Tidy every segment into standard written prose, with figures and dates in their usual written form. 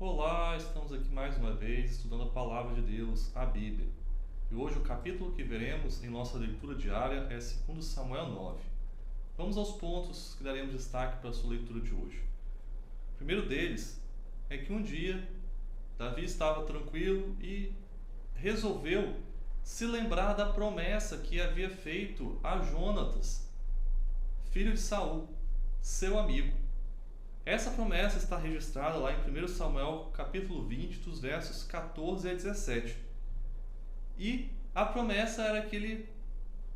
Olá, estamos aqui mais uma vez estudando a Palavra de Deus, a Bíblia. E hoje o capítulo que veremos em nossa leitura diária é 2 Samuel 9. Vamos aos pontos que daremos destaque para a sua leitura de hoje. O primeiro deles é que um dia Davi estava tranquilo e resolveu se lembrar da promessa que havia feito a Jonatas, filho de Saul, seu amigo. Essa promessa está registrada lá em 1 Samuel capítulo 20, dos versos 14 a 17. E a promessa era que ele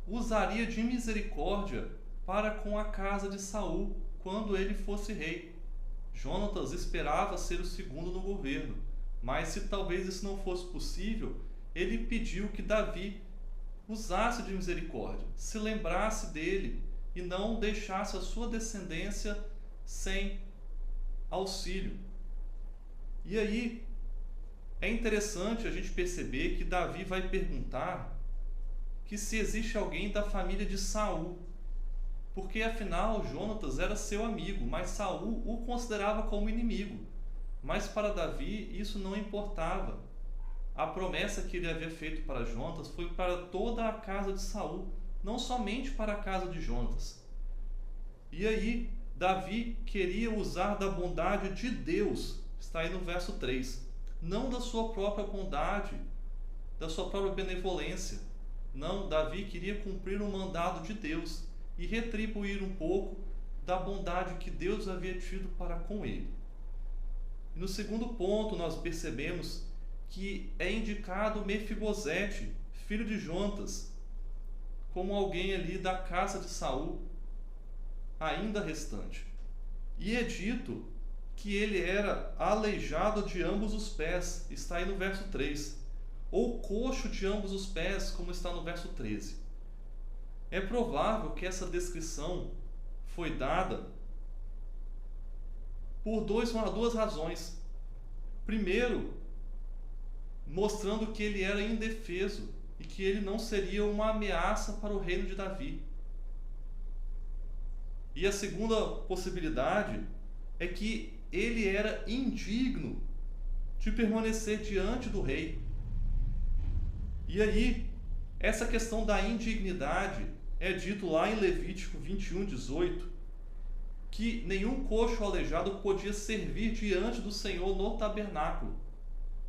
usaria de misericórdia para com a casa de Saul quando ele fosse rei. Jonatas esperava ser o segundo no governo, mas se talvez isso não fosse possível, ele pediu que Davi usasse de misericórdia, se lembrasse dele e não deixasse a sua descendência sem auxílio. E aí é interessante a gente perceber que Davi vai perguntar que se existe alguém da família de Saul, porque afinal Jonatas era seu amigo, mas Saul o considerava como inimigo. Mas para Davi isso não importava. A promessa que ele havia feito para Jonatas foi para toda a casa de Saul, não somente para a casa de Jonatas. E aí Davi queria usar da bondade de Deus, está aí no verso 3, não da sua própria bondade, da sua própria benevolência. Não, Davi queria cumprir um mandado de Deus e retribuir um pouco da bondade que Deus havia tido para com ele. E no segundo ponto nós percebemos que é indicado Mefibosete, filho de Jonatas, como alguém ali da casa de Saul, ainda restante. E é dito que ele era aleijado de ambos os pés, está aí no verso 3, ou coxo de ambos os pés, como está no verso 13. É provável que essa descrição foi dada por duas razões. Primeiro, mostrando que ele era indefeso e que ele não seria uma ameaça para o reino de Davi. E a segunda possibilidade é que ele era indigno de permanecer diante do rei. E aí, essa questão da indignidade é dito lá em Levítico 21:18, que nenhum coxo aleijado podia servir diante do Senhor no tabernáculo.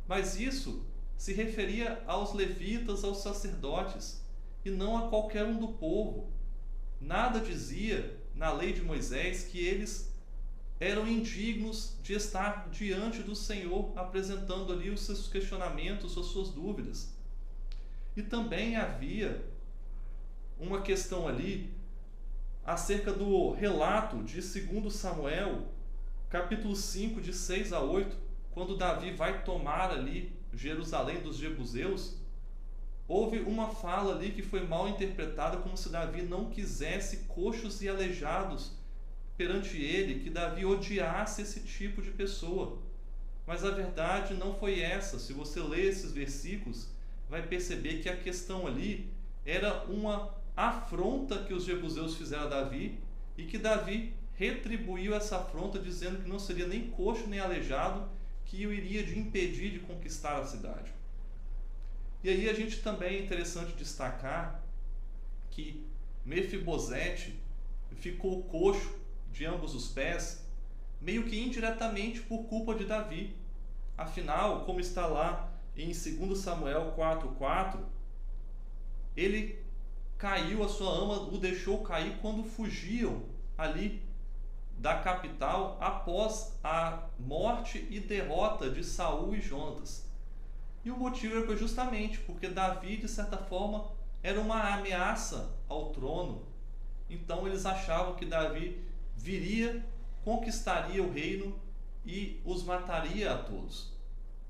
Mas isso se referia aos levitas, aos sacerdotes, e não a qualquer um do povo. Nada dizia na lei de Moisés que eles eram indignos de estar diante do Senhor, apresentando ali os seus questionamentos, as suas dúvidas. E também havia uma questão ali acerca do relato de 2 Samuel, capítulo 5, de 6 a 8, quando Davi vai tomar ali Jerusalém dos jebuseus. Houve uma fala ali que foi mal interpretada, como se Davi não quisesse coxos e aleijados perante ele, que Davi odiasse esse tipo de pessoa. Mas a verdade não foi essa. Se você ler esses versículos, vai perceber que a questão ali era uma afronta que os jebuseus fizeram a Davi, e que Davi retribuiu essa afronta dizendo que não seria nem coxo nem aleijado que o iria de impedir de conquistar a cidade. E aí a gente também é interessante destacar que Mefibosete ficou coxo de ambos os pés, meio que indiretamente por culpa de Davi. Afinal, como está lá em 2 Samuel 4:4, ele caiu, a sua ama o deixou cair quando fugiam ali da capital após a morte e derrota de Saul e Jonatas. E o motivo foi justamente porque Davi, de certa forma, era uma ameaça ao trono. Então eles achavam que Davi viria, conquistaria o reino e os mataria a todos.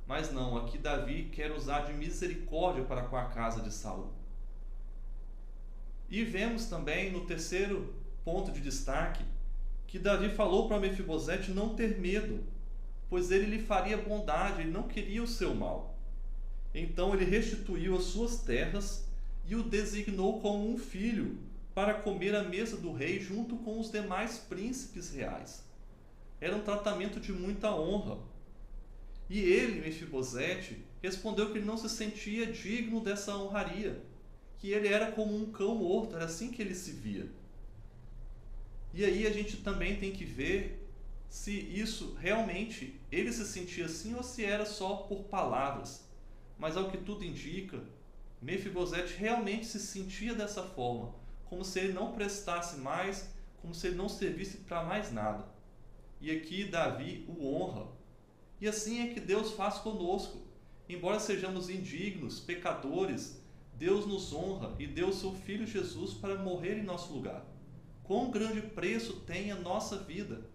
Mas não, aqui Davi quer usar de misericórdia para com a casa de Saul. E vemos também no terceiro ponto de destaque que Davi falou para Mefibosete não ter medo, pois ele lhe faria bondade, ele não queria o seu mal. Então ele restituiu as suas terras e o designou como um filho para comer à mesa do rei junto com os demais príncipes reais. Era um tratamento de muita honra. E ele, Mefibosete, respondeu que ele não se sentia digno dessa honraria, que ele era como um cão morto, era assim que ele se via. E aí a gente também tem que ver se isso realmente ele se sentia assim ou se era só por palavras. Mas ao que tudo indica, Mefibosete realmente se sentia dessa forma, como se ele não prestasse mais, como se ele não servisse para mais nada. E aqui Davi o honra. E assim é que Deus faz conosco. Embora sejamos indignos, pecadores, Deus nos honra e deu o seu Filho Jesus para morrer em nosso lugar. Quão grande preço tem a nossa vida!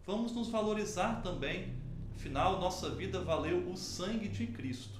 Vamos nos valorizar também, afinal, nossa vida valeu o sangue de Cristo.